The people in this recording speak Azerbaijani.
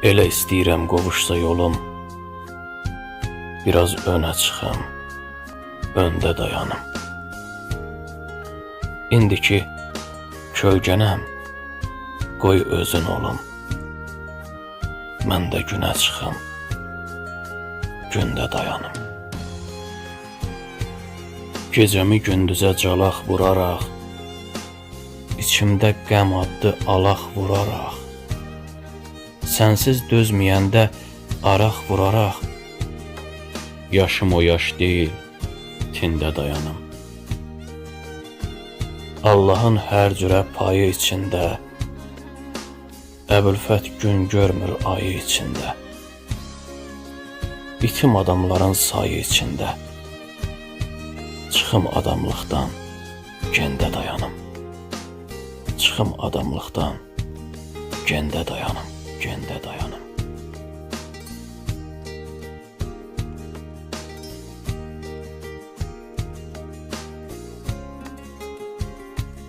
Elə istəyirəm qovuşsa yolum, biraz önə çıxım, öndə dayanım. İndiki kölgənəm, qoy özün olum. Mən də günə çıxım, gündə dayanım. Gecəmi gündüzə calaq vuraraq, İçimdə qəm addı alaq vuraraq, Sənsiz dözməyəndə araq vuraraq, Yaşım o yaş deyil, tində dayanım. Allahın hər cürə payı içində, Əbülfət gün görmür ayı içində, İtim adamların sayı içində, Çıxım adamlıqdan, gəndə dayanım. Çıxım adamlıqdan, gəndə dayanım, gəndə dayanım.